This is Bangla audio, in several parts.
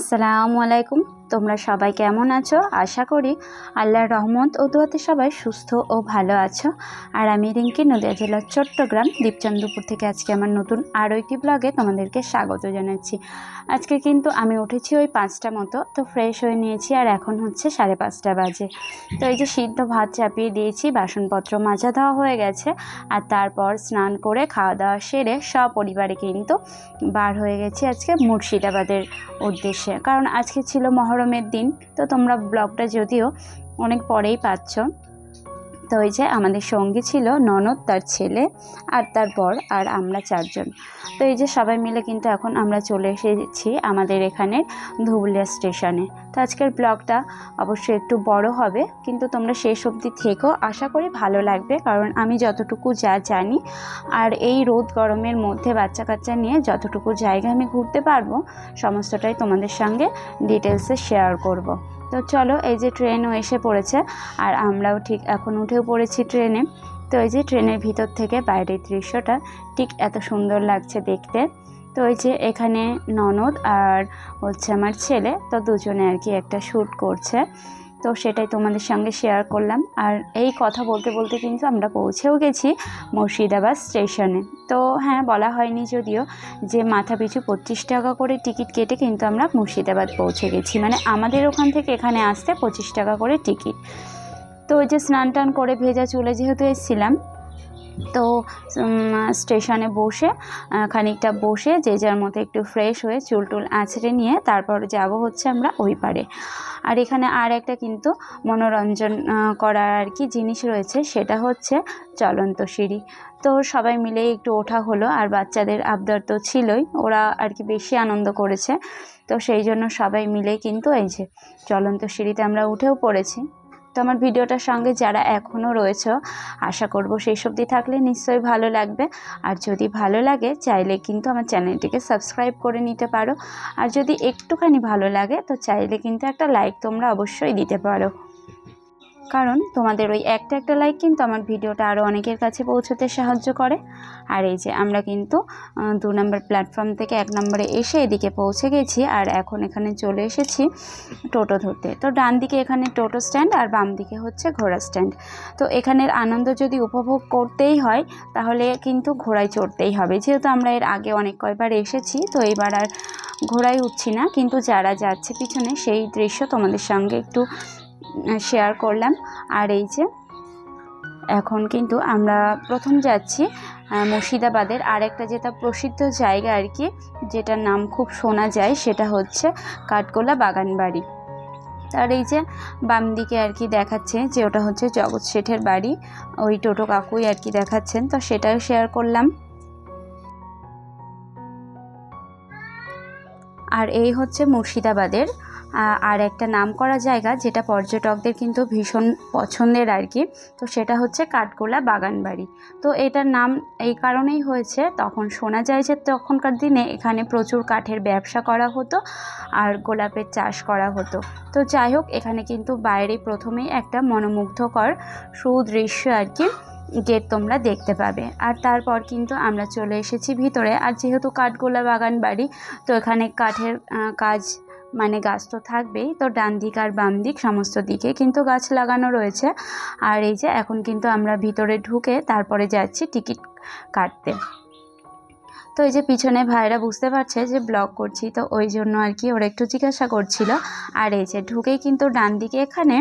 আসসালামু আলাইকুম। তোমরা সবাই কেমন আছো? আশা করি আল্লাহর রহমত ও দোয়াতে সবাই সুস্থ ও ভালো আছো। আর আমি রিঙ্কি, নদিয়া জেলার চট্টগ্রাম দীপচন্দ্রপুর থেকে আজকে আমার নতুন আরও একটি ব্লগে তোমাদেরকে স্বাগত জানাচ্ছি। আজকে কিন্তু আমি উঠেছি ওই 5টা মতো, তো ফ্রেশ হয়ে নিয়েছি আর এখন হচ্ছে 5:30 বাজে। তো এই যে সিদ্ধ ভাত চাপিয়ে দিয়েছি, বাসনপত্র মাজা দেওয়া হয়ে গেছে, আর তারপর স্নান করে খাওয়া দাওয়া সেরে সপরিবারে কিন্তু বার হয়ে গেছি আজকে মুর্শিদাবাদের উদ্দেশ্যে। কারণ আজকে ছিল মহরমের দিন, তো তোমরা ব্লগটা যদিও অনেক পরেই পাচ্ছ। তো ওই যে আমাদের সঙ্গী ছিল ননদ, তার ছেলে আর তার বর, আর আমরা 4জন। তো এই যে সবাই মিলে কিন্তু এখন আমরা চলে এসেছি আমাদের এখানে ধুবুলিয়া স্টেশনে। তো আজকের ব্লগটা অবশ্যই একটু বড় হবে, কিন্তু তোমরা শেষ অবধি থেকেও, আশা করি ভালো লাগবে। কারণ আমি যতটুকু জানি, আর এই রোদ গরমের মধ্যে বাচ্চা কাচ্চা নিয়ে যতটুকু জায়গা আমি ঘুরতে পারবো সমস্তটাই তোমাদের সঙ্গে ডিটেলসে শেয়ার করব। তো চলো, এই যে ট্রেনও এসে পড়েছে আর আমরাও ঠিক এখন উঠেও পড়েছি ট্রেনে। তো এই যে ট্রেনের ভিতর থেকে বাইরের দৃশ্যটা ঠিক এত সুন্দর লাগছে দেখতে। তো এই যে এখানে ননদ আর হচ্ছে আমার ছেলে, তো দুজনে আর কি একটা শ্যুট করছে, তো সেটাই তোমাদের সঙ্গে শেয়ার করলাম। আর এই কথা বলতে বলতে কিন্তু আমরা পৌঁছেও গেছি মুর্শিদাবাদ স্টেশনে। তো হ্যাঁ, বলা হয়নি যদিও যে মাথা পিছু 25 টাকা করে টিকিট কেটে কিন্তু আমরা মুর্শিদাবাদ পৌঁছে গেছি। মানে আমাদের ওখান থেকে এখানে আসতে 25 টাকা করে টিকিট। তো ওই যে স্নান টান করে ভেজা চুলে যেহেতু এসেছিলাম, তো স্টেশনে বসে খানিকটা বসে যে যার মতো একটু ফ্রেশ হয়ে চুল টুল আঁচড়ে নিয়ে তারপর যাব হচ্ছে আমরা ওই পারে। আর এখানে আর একটা কিন্তু মনোরঞ্জন করার আর কি জিনিস রয়েছে, সেটা হচ্ছে চলন্ত সিঁড়ি। তো সবাই মিলে একটু ওঠা হলো, আর বাচ্চাদের আবদার তো ছিলই, ওরা আর কি বেশি আনন্দ করেছে। তো সেই জন্য সবাই মিলে কিন্তু এই যে চলন্ত সিঁড়িতে আমরা উঠেও পড়েছি। তো আমার ভিডিওটার সঙ্গে যারা এখনও রয়েছে, আশা করব সেই অবধি থাকলে নিশ্চয়ই ভালো লাগবে। আর যদি ভালো লাগে চাইলে কিন্তু আমার চ্যানেলটিকে সাবস্ক্রাইব করে নিতে পারো। আর যদি একটুখানি ভালো লাগে তো চাইলে কিন্তু একটা লাইক তোমরা অবশ্যই দিতে পারো, কারণ তোমাদের ওই একটা লাইক কিন্তু আমার ভিডিওটা আরও অনেকের কাছে পৌঁছতে সাহায্য করে। আর এই যে আমরা কিন্তু 2 নম্বর প্ল্যাটফর্ম থেকে 1 নম্বরে এসে এদিকে পৌঁছে গেছি, আর এখন এখানে চলে এসেছি টোটো ধরতে। তো ডান দিকে এখানে টোটো স্ট্যান্ড আর বাম দিকে হচ্ছে ঘোড়া স্ট্যান্ড। তো এখানের আনন্দ যদি উপভোগ করতেই হয় তাহলে কিন্তু ঘোড়ায় চড়তেই হবে। যেহেতু আমরা এর আগে অনেক কয়বার এসেছি, তো এইবার আর ঘোড়ায় উঠছি না, কিন্তু যারা যাচ্ছে পিছনে সেই দৃশ্য তোমাদের সঙ্গে একটু শেয়ার করলাম। আর এই যে এখন কিন্তু আমরা প্রথম যাচ্ছি মুর্শিদাবাদের আরেকটা যেটা প্রসিদ্ধ জায়গা আর কি, যেটার নাম খুব শোনা যায়, সেটা হচ্ছে কাঠগোলা বাগানবাড়ি। আর এই যে বাম দিকে আর কি দেখাচ্ছে যে ওটা হচ্ছে জগৎ শেঠের বাড়ি, ওই টোটো কাকুই আর কি দেখাচ্ছেন, তো সেটাও শেয়ার করলাম। আর এই হচ্ছে মুর্শিদাবাদের আর একটা নাম করা জায়গা, যেটা পর্যটকদের কিন্তু ভীষণ পছন্দের আর কি, তো সেটা হচ্ছে কাঠগোলা বাগানবাড়ি। তো এটার নাম এই কারণেই হয়েছে, তখন শোনা যায় যে তখনকার দিনে এখানে প্রচুর কাঠের ব্যবসা করা হতো আর গোলাপের চাষ করা হতো। তো যাই হোক, এখানে কিন্তু বাইরে প্রথমেই একটা মনোমুগ্ধকর সুদৃশ্য আর কি গেট তোমরা দেখতে পাবে। আর তারপর কিন্তু আমরা চলে এসেছি ভিতরে। আর যেহেতু কাঠগোলা বাগান বাড়ি, তো এখানে কাঠের কাজ মানে গাছ তো থাকবেই, তো ডান দিক আর বাম দিক সমস্ত দিকে কিন্তু গাছ লাগানো রয়েছে। আর এই যে এখন কিন্তু আমরা ভিতরে ঢুকে তারপরে যাচ্ছি টিকিট কাটতে। তো এই যে পিছনে ভাইরা বুঝতে পারছে যে ব্লগ করছি, তো ওই জন্য আর কি ওরা একটু জিজ্ঞাসা করছিল। আর এই যে ঢুকেই কিন্তু ডান দিকে এখানে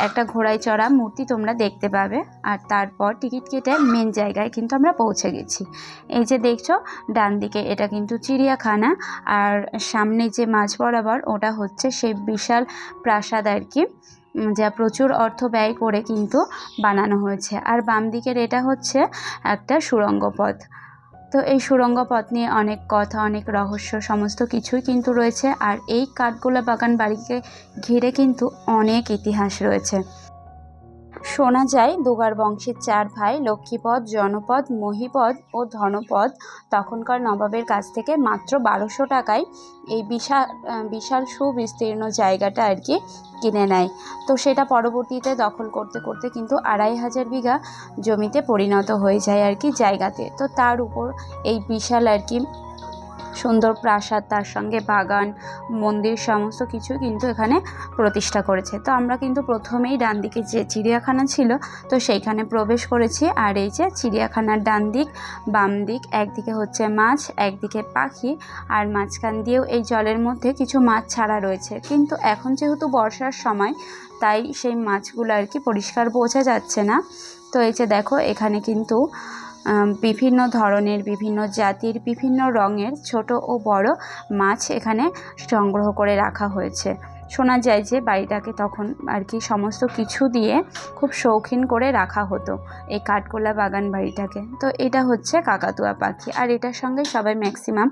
একটা ঘোড়ায় চড়া মূর্তি তোমরা দেখতে পাবে। আর তারপর টিকিট কেটে মেন জায়গায় কিন্তু আমরা পৌঁছে গেছি। এই যে দেখছো ডান দিকে, এটা কিন্তু চিড়িয়াখানা, আর সামনে যে মাঝ বরাবর ওটা হচ্ছে সেই বিশাল প্রাসাদ আর কি, যা প্রচুর অর্থ ব্যয় করে কিন্তু বানানো হয়েছে। আর বাম দিকের এটা হচ্ছে একটা সুড়ঙ্গ পথ। তো এই সুড়ঙ্গ পথ নিয়ে অনেক কথা, অনেক রহস্য সমস্ত কিছুই কিন্তু রয়েছে। আর এই কাঠগোলা বাগান বাড়িকে ঘিরে কিন্তু অনেক ইতিহাস রয়েছে। শোনা যায় দুগার বংশের 4 ভাই লক্ষ্মীপদ, জনপদ, মহীপদ ও ধনপদ তখনকার নবাবের কাছ থেকে মাত্র 1200 টাকায় এই বিশাল সুবিস্তীর্ণ জায়গাটা আর কি কিনে নেয়। তো সেটা পরবর্তীতে দখল করতে করতে কিন্তু 2500 বিঘা জমিতে পরিণত হয়ে যায় আর কি জায়গাতে। তো তার উপর এই বিশাল আর কি সুন্দর প্রাসাদ, তার সঙ্গে বাগান, মন্দির সমস্ত কিছু কিন্তু এখানে প্রতিষ্ঠা করেছে। তো আমরা কিন্তু প্রথমেই ডান দিকে যে চিড়িয়াখানা ছিল তো সেইখানে প্রবেশ করেছি। আর এই যে চিড়িয়াখানার ডান দিক, বাম দিক, একদিকে হচ্ছে মাছ, একদিকে পাখি, আর মাঝখান দিয়েও এই জলের মধ্যে কিছু মাছ ছাড়া রয়েছে। কিন্তু এখন যেহেতু বর্ষার সময় তাই সেই মাছগুলো আর কি পরিষ্কার বোঝা যাচ্ছে না। তো এই যে দেখো এখানে কিন্তু বিভিন্ন ধরনের, বিভিন্ন জাতির, বিভিন্ন রঙের ছোট ও বড় মাছ এখানে সংগ্রহ করে রাখা হয়েছে। শোনা যায় যে বাড়িটাকে তখন আর কি সমস্ত কিছু দিয়ে খুব শৌখিন করে রাখা হতো এই কাঠগোলা বাগান বাড়িটাকে। তো এটা হচ্ছে কাকাতুয়া পাখি, আর এটার সঙ্গে সবাই ম্যাক্সিমাম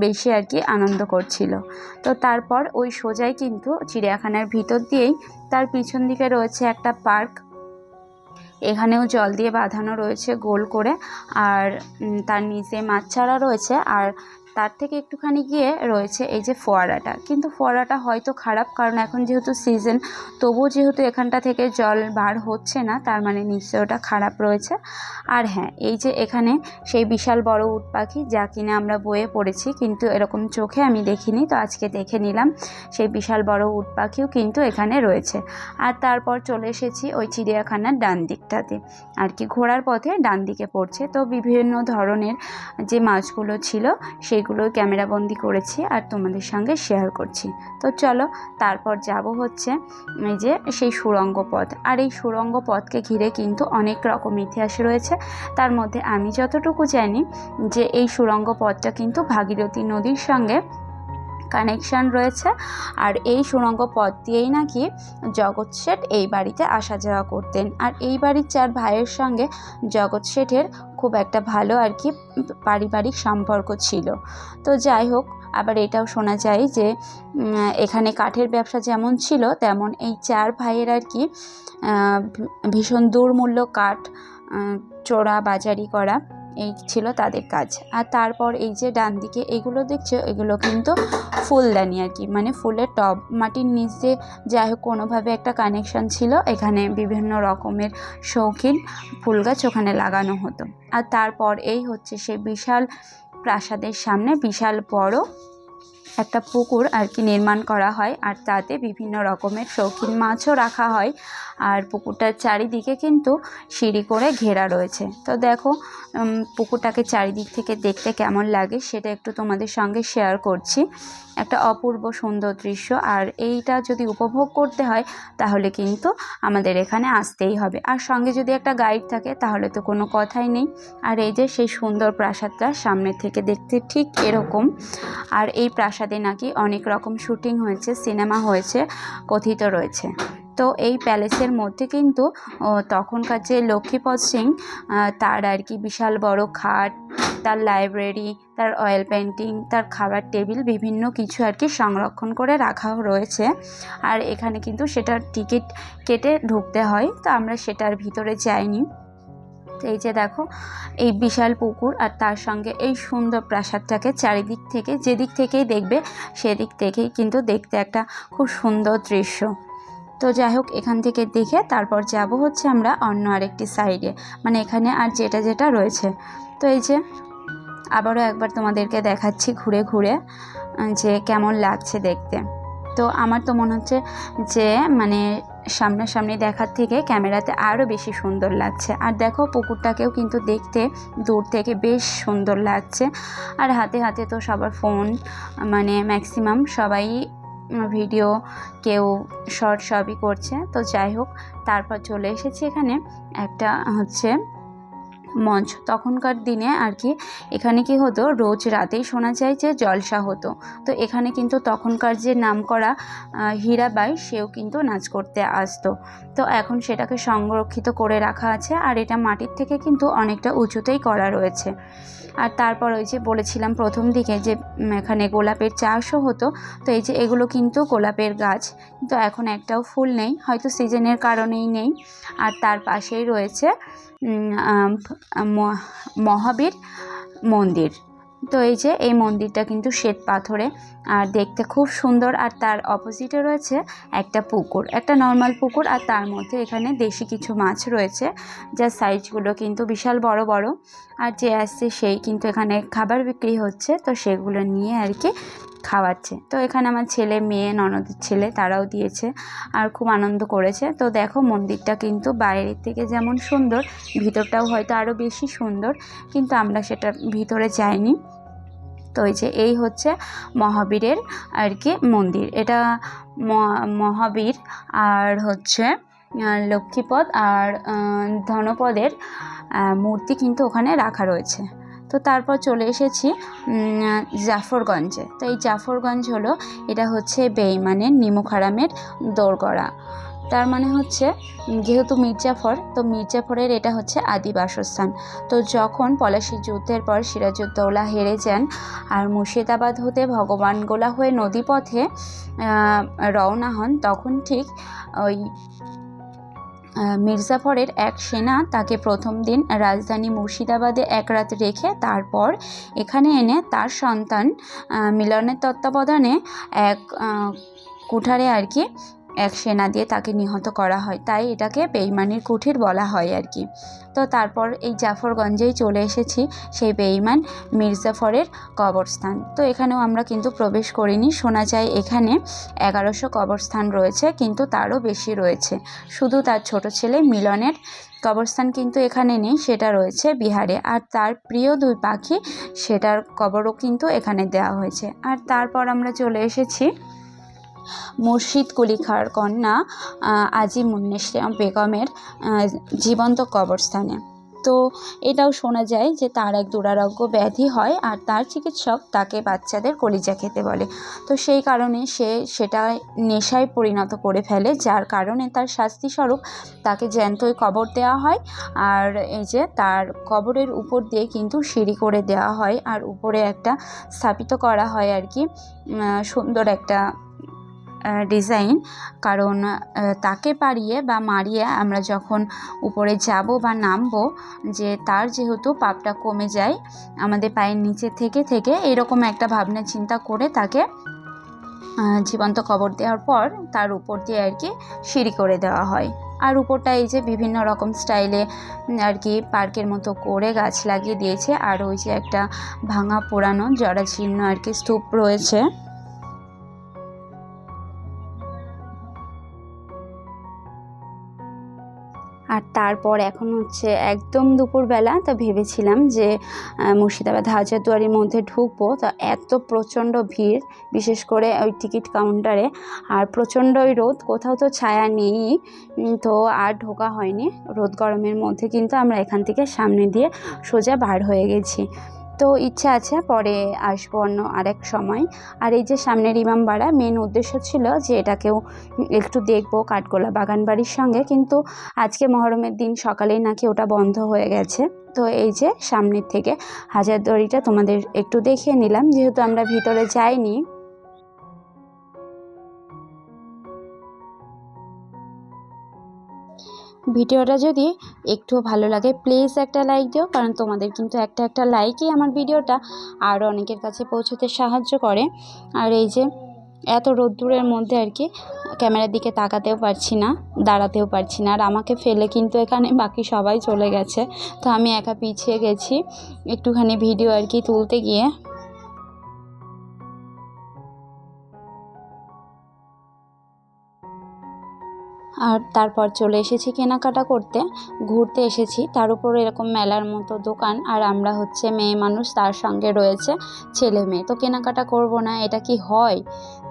বেশি আর কি আনন্দ করছিল। তো তারপর ওই সোজাই কিন্তু চিড়িয়াখানার ভিতর দিয়েই তার পিছন দিকে রয়েছে একটা পার্ক। এখানেও জল দিয়ে বাঁধানো রয়েছে গোল করে, আর তার নিচে মাছ চারা রয়েছে, আর তার থেকে একটুখানি গিয়ে রয়েছে এই যে ফোয়ারাটা। কিন্তু ফোয়ারাটা হয়তো খারাপ, কারণ এখন যেহেতু সিজন, তবুও যেহেতু এখানটা থেকে জল বার হচ্ছে না, তার মানে নিশ্চয়ই ওটা খারাপ রয়েছে। আর হ্যাঁ, এই যে এখানে সেই বিশাল বড় উট পাখি, যা কিনা আমরা বইয়ে পড়েছি কিন্তু এরকম চোখে আমি দেখিনি, তো আজকে দেখে নিলাম। সেই বিশাল বড় উট পাখিও কিন্তু এখানে রয়েছে। আর তারপর চলে এসেছি ওই চিড়িয়াখানার ডান দিকটাতে আর কি, ঘোরার পথে ডান দিকে পড়ছে। তো বিভিন্ন ধরনের যে মাছগুলো ছিল সেগুলো ক্যামেরাবন্দি করেছি আর তোমাদের সঙ্গে শেয়ার করছি। তো চলো তারপর যাব হচ্ছে এই যে সেই সুড়ঙ্গ পথ। আর এই সুড়ঙ্গ পথকে ঘিরে কিন্তু অনেক রকম ইতিহাস রয়েছে। তার মধ্যে আমি যতটুকু জানি যে এই সুড়ঙ্গ পথটা কিন্তু ভাগীরথী নদীর সঙ্গে কানেকশান রয়েছে। আর এই সুড়ঙ্গ পথ দিয়েই নাকি জগৎ শেঠ এই বাড়িতে আসা যাওয়া করতেন। আর এই বাড়ির 4 ভাইয়ের সঙ্গে জগৎ শেঠের খুব একটা ভালো আর কি পারিবারিক সম্পর্ক ছিল। তো যাই হোক, আবার এটাও শোনা যায় যে এখানে কাঠের ব্যবসা যেমন ছিল তেমন এই 4 ভাইয়ের আর কি ভীষণ দুর্মূল্য কাঠ চোরা বাজারি করা এই ছিল তাদের কাজ। আর তারপর এই যে ডান দিকে এগুলো দেখছো, এগুলো কিন্তু ফুলদানি আর কি, মানে ফুলের টব। মাটির নিচে যাই হোক কোনোভাবে একটা কানেকশান ছিল, এখানে বিভিন্ন রকমের শৌখিন ফুল গাছ ওখানে লাগানো হতো। আর তারপর এই হচ্ছে সেই বিশাল প্রাসাদের সামনে বিশাল বড় একটা পুকুর আর কি নির্মাণ করা হয়, আর তাতে বিভিন্ন রকমের শৌখিন মাছও রাখা হয়। আর পুকুরটার চারিদিকে কিন্তু সিঁড়ি করে ঘেরা রয়েছে। তো দেখো পুকুরটাকে চারিদিক থেকে দেখতে কেমন লাগে সেটা একটু তোমাদের সঙ্গে শেয়ার করছি। একটা অপূর্ব সুন্দর দৃশ্য, আর এইটা যদি উপভোগ করতে হয় তাহলে কিন্তু আমাদের এখানে আসতেই হবে। আর সঙ্গে যদি একটা গাইড থাকে তাহলে তো কোনো কথাই নেই। আর এই যে সেই সুন্দর প্রাসাদটা সামনে থেকে দেখতে ঠিক এরকম। আর এই প্রাসাদে নাকি অনেক রকম শুটিং হয়েছে, সিনেমা হয়েছে কথিত রয়েছে। তো এই প্যালেসের মধ্যে কিন্তু তখনকার যে লক্ষ্মীপদ সিং তার আর কি বিশাল বড় খাট, তার লাইব্রেরি, তার অয়েল পেন্টিং, তার খাবার টেবিল, বিভিন্ন কিছু আর কি সংরক্ষণ করে রাখা রয়েছে। আর এখানে কিন্তু সেটার টিকিট কেটে ঢুকতে হয়, তো আমরা সেটার ভিতরে যাইনি। তো এই যে দেখো এই বিশাল পুকুর আর তার সঙ্গে এই সুন্দর প্রাসাদটাকে চারিদিক থেকে যেদিক থেকেই দেখবে সেদিক থেকেই কিন্তু দেখতে একটা খুব সুন্দর দৃশ্য। তো যাই হোক, এখান থেকে দেখে তারপর যাব হচ্ছে আমরা অন্য আরেকটি সাইডে, মানে এখানে আর যেটা যেটা রয়েছে। তো এই যে আবারও একবার তোমাদেরকে দেখাচ্ছি ঘুরে ঘুরে যে কেমন লাগছে দেখতে। তো আমার তো মনে হচ্ছে যে মানে সামনাসামনি দেখার থেকে ক্যামেরাতে আরও বেশি সুন্দর লাগছে। আর দেখো পুকুরটাকেও কিন্তু দেখতে দূর থেকে বেশ সুন্দর লাগছে। আর হাতে হাতে তো সবার ফোন, মানে ম্যাক্সিমাম সবাই ভিডিও, কেউ শর্ট সবই করছে। তো যাই হোক, তারপর চলে এসেছি এখানে একটা হচ্ছে মঞ্চ। তখনকার দিনে আর কি এখানে কি হতো, রোজ রাতেই শোনা যায় যে জলসা হতো। তো এখানে কিন্তু তখনকার যে নামকরা হীরাবাই সেও কিন্তু নাচ করতে আসতো। তো এখন সেটাকে সংরক্ষিত করে রাখা আছে, আর এটা মাটির থেকে কিন্তু অনেকটা উঁচুতেই করা রয়েছে। আর তারপর ওই যে বলেছিলাম প্রথম দিকে যে এখানে গোলাপের চাষও হতো। তো এই যে এগুলো কিন্তু গোলাপের গাছ, কিন্তু এখন একটাও ফুল নেই, হয়তো সিজনের কারণেই নেই। আর তার পাশেই রয়েছে মহাবীর মন্দির, তো এই যে এই মন্দিরটা কিন্তু শ্বেত পাথরে আর দেখতে খুব সুন্দর। আর তার অপোজিটে রয়েছে একটা পুকুর, একটা নর্মাল পুকুর, আর তার মধ্যে এখানে দেশি কিছু মাছ রয়েছে যার সাইজগুলো কিন্তু বিশাল বড় বড়। আর যে আসছে সেই কিন্তু এখানে খাবার বিক্রি হচ্ছে, তো সেগুলো নিয়ে আর কি খাওয়াচ্ছে। তো এখানে আমার ছেলে, মেয়ে, ননদের ছেলে তারাও দিয়েছে আর খুব আনন্দ করেছে। তো দেখো মন্দিরটা কিন্তু বাইরের থেকে যেমন সুন্দর, ভিতরটাও হয়তো আরও বেশি সুন্দর, কিন্তু আমরা সেটা ভিতরে যাইনি। তো এই হচ্ছে মহাবীরের আর কি মন্দির। এটা মহাবীর আর হচ্ছে লক্ষ্মীপদ আর ধনপদের মূর্তি কিন্তু ওখানে রাখা রয়েছে। তো তারপর চলে এসেছি জাফরগঞ্জে। তো এই জাফরগঞ্জ হলো, এটা হচ্ছে বেঈমানের নিমক হারামের দোরগড়া। তার মানে হচ্ছে যেহেতু মির্জাফর, তো মির্জাফরের এটা হচ্ছে আদি বাসস্থান। তো যখন পলাশীর যুদ্ধের পর সিরাজউদ্দৌলা হেরে যান আর মুর্শিদাবাদ হতে ভগবানগোলা হয়ে নদীপথে রওনা হন, তখন ঠিক ওই মির্জাফরের এক সেনা তাকে প্রথম দিন রাজধানী মুর্শিদাবাদে এক রাত রেখে তারপর এখানে এনে তার সন্তান মিলনের তত্ত্বাবধানে এক কুঠারে আর কি এক সেনা দিয়ে তাকে নিহত করা হয়, তাই এটাকে বেঈমানির কুঠির বলা হয় আর কি। তো তারপর এই জাফরগঞ্জেই চলে এসেছি সেই বেঈমান মির্জাফরের কবরস্থান। তো এখানেও আমরা কিন্তু প্রবেশ করিনি। শোনা যায় এখানে 1100 কবরস্থান রয়েছে, কিন্তু তারও বেশি রয়েছে। শুধু তার ছোট ছেলে মিলনের কবরস্থান কিন্তু এখানে নেই, সেটা রয়েছে বিহারে। আর তার প্রিয় 2 পাখি, সেটার কবরও কিন্তু এখানে দেওয়া হয়েছে। আর তারপর আমরা চলে এসেছি মুর্শিদ কুলি খাঁর কন্যা আজিমুন্নেসা বেগমের জীবন্ত কবরস্থানে। তো এটাও শোনা যায় যে তার এক দুরারোগ্য ব্যাধি হয় আর তার চিকিৎসক তাকে বাচ্চাদের কলিজা খেতে বলে। তো সেই কারণে সে সেটা নেশায় পরিণত করে ফেলে, যার কারণে তার শাস্তিস্বরূপ তাকে জ্যান্তই কবর দেওয়া হয়। আর এই যে তার কবরের উপর দিয়ে কিন্তু সিঁড়ি করে দেওয়া হয়, আর উপরে একটা স্থাপিত করা হয় আর কি সুন্দর একটা ডিজাইন। কারণ তাকে পারিয়ে বা মারিয়ে আমরা যখন উপরে যাব বা নামবো, যে তার যেহেতু পাপটা কমে যায় আমাদের পায়ের নিচে থেকে থেকে, এরকম একটা ভাবনা চিন্তা করে তাকে জীবন্ত কবর দেওয়ার পর তার উপর দিয়ে আর কি সিঁড়ি করে দেওয়া হয়। আর উপরটা এই যে বিভিন্ন রকম স্টাইলে আর কি পার্কের মতো করে গাছ লাগিয়ে দিয়েছে। আর ওই যে একটা ভাঙা পুরানো জরাজীর্ণ আর কি স্তূপ রয়েছে। আর তারপর এখন হচ্ছে একদম দুপুরবেলা। তো ভেবেছিলাম যে মুর্শিদাবাদ হাজারদুয়ারির মধ্যে ঢুকবো, তো এত প্রচণ্ড ভিড়, বিশেষ করে ওই টিকিট কাউন্টারে। আর প্রচণ্ড ওই রোদ, কোথাও তো ছায়া নেই, তো আর ঢোকা হয়নি। রোদ গরমের মধ্যে কিন্তু আমরা এখান থেকে সামনে দিয়ে সোজা বার হয়ে গেছি। তো ইচ্ছা আছে পরে আসবো অন্য আরেক সময়। আর এই যে সামনের ইমামবাড়া, মেন উদ্দেশ্য ছিল যে এটাকেও একটু দেখবো কাঠগোলা বাগান বাড়ির সঙ্গে, কিন্তু আজকে মহরমের দিন সকালেই নাকি ওটা বন্ধ হয়ে গেছে। তো এই যে সামনের থেকে হাজারদুয়ারিটা তোমাদের একটু দেখিয়ে নিলাম, যেহেতু আমরা ভিতরে যাইনি। ভিডিওটা যদি একটু ভালো লাগে প্লিজ একটা লাইক দিও, কারণ তোমাদের কিন্তু একটা লাইকই আমার ভিডিওটা আরও অনেকের কাছে পৌঁছতে সাহায্য করে। আর এই যে এত রোদ্দুরের মধ্যে আর কি ক্যামেরার দিকে তাকাতেও পারছি না, দাঁড়াতেও পারছি না। আর আমাকে ফেলে কিন্তু এখানে বাকি সবাই চলে গেছে, তো আমি একা পিছিয়ে গেছি একটুখানি ভিডিও আর কি তুলতে গিয়ে। আর তারপর চলে এসেছি কেনাকাটা করতে, ঘুরতে এসেছি, তার উপর এরকম মেলার মতো দোকান। আর আমরা হচ্ছে মেয়ে মানুষ, তার সঙ্গে রয়েছে ছেলে মেয়ে, তো কেনাকাটা করব না এটা কি হয়?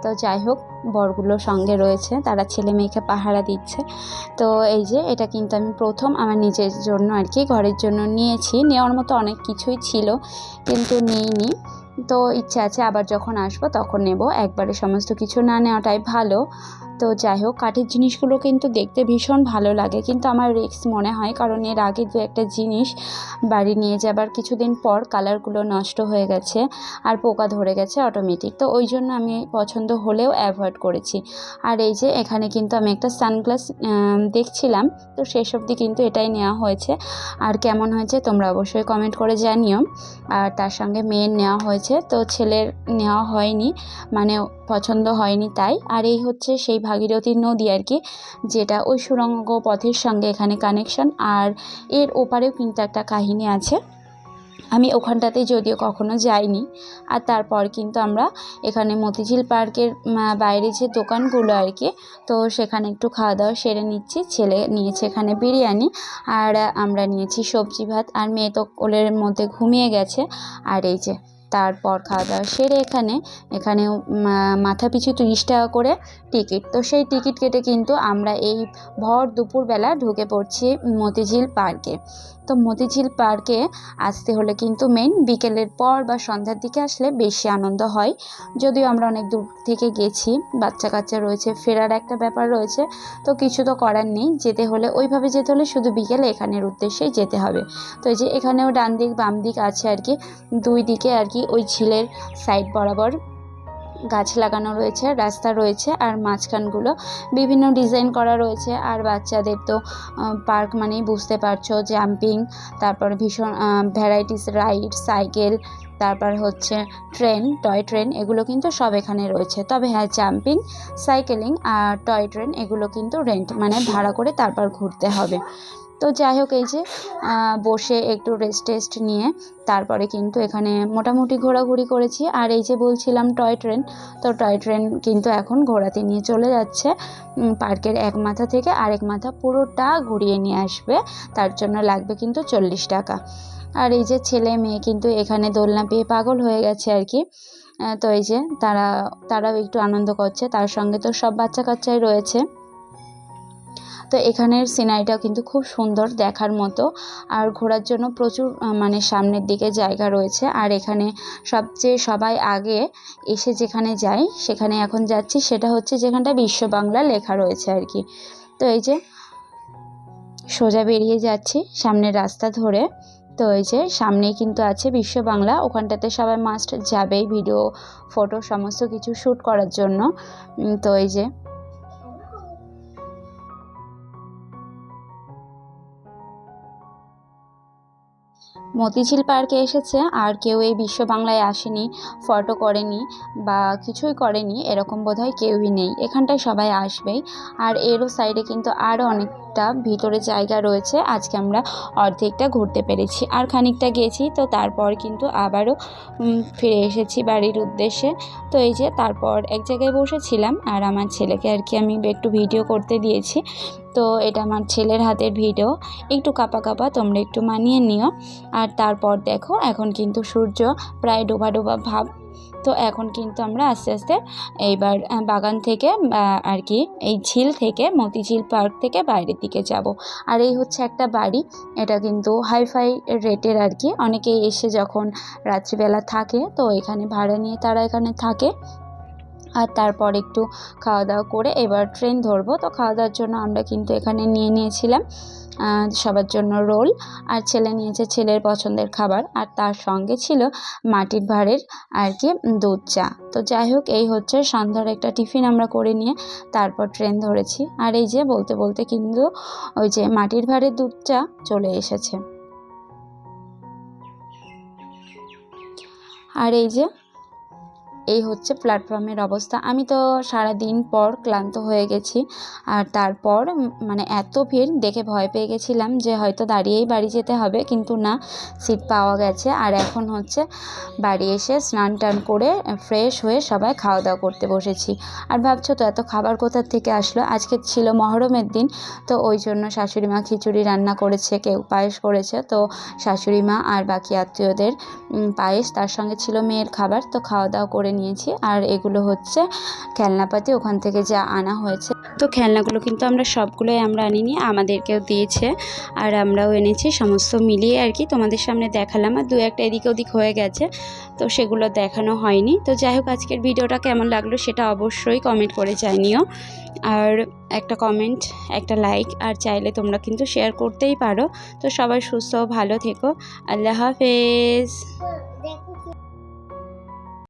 তো যাই হোক, বরগুলো সঙ্গে রয়েছে, তারা ছেলে মেয়েকে পাহারা দিচ্ছে। তো এই যে এটা কিন্তু আমি প্রথম আমার নিজের জন্য আর কি ঘরের জন্য নিয়েছি। নেওয়ার মতো অনেক কিছুই ছিল কিন্তু নিইনি। তো ইচ্ছা আছে আবার যখন আসবো তখন নেব, একবারে সমস্ত কিছু না নেওয়াটাই ভালো। তো যাই হোক, কাঠের জিনিসগুলো কিন্তু দেখতে ভীষণ ভালো লাগে, কিন্তু আমার রিস্ক মনে হয়, কারণ এর আগে দু একটা জিনিস বাড়ি নিয়ে যাবার কিছুদিন পর কালারগুলো নষ্ট হয়ে গেছে আর পোকা ধরে গেছে অটোমেটিক। তো ওই জন্য আমি পছন্দ হলেও অ্যাভয়েড শ্যুট করেছি। আর এই যে এখানে কিন্তু আমি একটা সানগ্লাস দেখছিলাম, তো শেষ অবধি কিন্তু এটাই নেওয়া হয়েছে। আর কেমন হয়েছে তোমরা অবশ্যই কমেন্ট করে জানিও। আর তার সঙ্গে মেয়ের নেওয়া হয়েছে, তো ছেলের নেওয়া হয়নি, মানে পছন্দ হয়নি তাই। আর এই হচ্ছে সেই ভাগীরথী নদী আর কি, যেটা ওই সুড়ঙ্গ পথের সঙ্গে এখানে কানেকশন। আর এর ওপারেও কিন্তু একটা কাহিনী আছে, আমি ওখানটাতে যদিও কখনো যাইনি। আর তারপর কিন্তু আমরা এখানে মতিঝিল পার্কের বাইরে যে দোকানগুলো আর কি, তো সেখানে একটু খাওয়া দাওয়া সেরে নিচ্ছি। ছেলে নিয়েছে এখানে বিরিয়ানি, আর আমরা নিয়েছি সবজি ভাত। আর মেয়ে তো কোলের মধ্যে ঘুমিয়ে গেছে। আর এই যে তারপর খাওয়া দাওয়া সেরে এখানেও মাথা পিছু 30 টাকা করে টিকিট। তো সেই টিকিট কেটে কিন্তু আমরা এই ভর দুপুরবেলা ঢুকে পড়ছি মতিঝিল পার্কে। তো মতিঝিল পার্কে আসতে হলে কিন্তু মেন বিকেলের পর বা সন্ধ্যার দিকে আসলে বেশি আনন্দ হয়। যদিও আমরা অনেক দূর থেকে গেছি, বাচ্চা কাচ্চা রয়েছে, ফেরার একটা ব্যাপার রয়েছে, তো কিছু তো করার নেই। যেতে হলে ওইভাবে যেতে হলে শুধু বিকেলে এখানের উদ্দেশ্যেই যেতে হবে। তো এই যে এখানেও ডান দিক বাম দিক আছে আর কি, দুই দিকে আর কি ওই ঝিলের সাইড বরাবর গাছ লাগানো রয়েছে, রাস্তা রয়েছে, আর মাঝখানগুলো বিভিন্ন ডিজাইন করা রয়েছে। আর বাচ্চাদের তো পার্ক মানেই বুঝতে পারছো, জাম্পিং, তারপর ভীষণ ভ্যারাইটিস রাইড, সাইকেল, তারপর হচ্ছে ট্রেন, টয় ট্রেন, এগুলো কিন্তু সব এখানে রয়েছে। তবে হ্যাঁ, জাম্পিং, সাইকেলিং আর টয় ট্রেন এগুলো কিন্তু রেন্ট মানে ভাড়া করে তারপর ঘুরতে হবে। তো যাই হোক, এই যে বসে একটু রেস্ট নিয়ে তারপরে কিন্তু এখানে মোটামুটি ঘোরাঘুরি করেছি। আর এই যে বলছিলাম টয় ট্রেন, তো টয় ট্রেন কিন্তু এখন ঘোরাতে নিয়ে চলে যাচ্ছে পার্কের এক মাথা থেকে আরেক মাথা, পুরোটা ঘুরিয়ে নিয়ে আসবে। তার জন্য লাগবে কিন্তু 40 টাকা। আর এই যে ছেলে মেয়ে কিন্তু এখানে দোলনা পেয়ে পাগল হয়ে গেছে আর কি। তো এই যে তারাও একটু আনন্দ করছে, তার সঙ্গে তো সব বাচ্চা কাচ্চাই রয়েছে। তো এখানের সিনারিটাও কিন্তু খুব সুন্দর দেখার মতো। আর ঘোরার জন্য প্রচুর মানে সামনের দিকে জায়গা রয়েছে। আর এখানে সবাই আগে এসে যেখানে যায় সেখানে এখন যাচ্ছি, সেটা হচ্ছে যেখানটা বিশ্ব বাংলা লেখা রয়েছে আর কি। তো এই যে সোজা বেরিয়ে যাচ্ছি সামনের রাস্তা ধরে। তো এই যে সামনেই কিন্তু আছে বিশ্ব বাংলা, ওখানটাতে সবাই মাস্ট যাবেই ভিডিও ফটো সমস্ত কিছু শ্যুট করার জন্য। তো এই যে মতিঝিল পার্কে এসেছে আর কেউ এই বিশ্ব বাংলায় আসেনি, ফটো করেনি বা কিছুই করেনি, এরকম বোধহয় কেউই নেই। এখানটায় সবাই আসবেই। আর এরও সাইডে কিন্তু আরও অনেকটা ভিতরে জায়গা রয়েছে। আজকে আমরা অর্ধেকটা ঘুরতে পেরেছি, আর খানিকটা গেছি, তো তারপর কিন্তু আবারও ফিরে এসেছি বাড়ির উদ্দেশ্যে। তো এই যে তারপর এক জায়গায় বসেছিলাম, আর আমার ছেলেকে আর কি আমি একটু ভিডিও করতে দিয়েছি। তো এটা আমার ছেলের হাতের ভিডিও, একটু কাঁপা কাঁপা, তোমরা একটু মানিয়ে নিও। আর তারপর দেখো এখন কিন্তু সূর্য প্রায় ডোবা ডোবা ভাব। তো এখন কিন্তু আমরা আস্তে আস্তে এইবার বাগান থেকে আর কি এই ঝিল থেকে মতিঝিল পার্ক থেকে বাইরের দিকে যাব। আর এই হচ্ছে একটা বাড়ি, এটা কিন্তু হাইফাই রেটের আর কি। অনেকেই এসে যখন রাত্রিবেলা থাকে তো এখানে ভাড়া নিয়ে তারা এখানে থাকে। আর তারপর একটু খাওয়া দাওয়া করে এবার ট্রেন ধরবো। তো খাওয়া দাওয়ার জন্য আমরা কিন্তু এখানে নিয়েছিলাম সবার জন্য রোল, আর ছেলে নিয়েছে ছেলের পছন্দের খাবার, আর তার সঙ্গে ছিল মাটির ভাঁড়ের আর কি দুধ চা। তো যাই হোক, এই হচ্ছে সন্ধ্যার একটা টিফিন আমরা করে নিয়ে তারপর ট্রেন ধরেছি। আর এই যে বলতে বলতে কিন্তু ওই যে মাটির ভাঁড়ের দুধ চা চলে এসেছে। আর এই হচ্ছে প্ল্যাটফর্মের অবস্থা। আমি তো সারাদিন পর ক্লান্ত হয়ে গেছি। আর তারপর মানে এত ভিড় দেখে ভয় পেয়ে গেছিলাম যে হয়তো দাঁড়িয়েই বাড়ি যেতে হবে, কিন্তু না, সিট পাওয়া গেছে। আর এখন হচ্ছে বাড়ি এসে স্নান টান করে ফ্রেশ হয়ে সবাই খাওয়া দাওয়া করতে বসেছি। আর ভাবছো তো এত খাবার কোথা থেকে আসলো? আজকে ছিল মহরমের দিন, তো ওই জন্য শাশুড়ি মা খিচুড়ি রান্না করেছে, কেউ পায়েস করেছে। তো শাশুড়ি মা আর বাকি আত্মীয়দের পায়েস, তার সঙ্গে ছিল মেয়ের খাবার। তো খাওয়া দাওয়া করে নিয়েছি। আর এগুলো হচ্ছে খেলনাপাতি ওখান থেকে যা আনা হয়েছে। তো খেলনাগুলো কিন্তু সবগুলোই আমরা আনিনি, আমাদেরকেও দিয়েছে, আর আমরাও এনেছি, সমস্ত মিলিয়ে আর কি তোমাদের সামনে দেখালাম। আর দু একটা এদিক ওদিক হয়ে গেছে, তো সেগুলো দেখানো হয়নি। তো যাই হোক, আজকের ভিডিওটা কেমন লাগলো সেটা অবশ্যই কমেন্ট করে জানিও। আর একটা কমেন্ট, একটা লাইক, আর চাইলে তোমরা কিন্তু শেয়ার করতেই পারো। তো সবাই সুস্থ ও ভালো থেকো। আল্লাহ হাফেজ।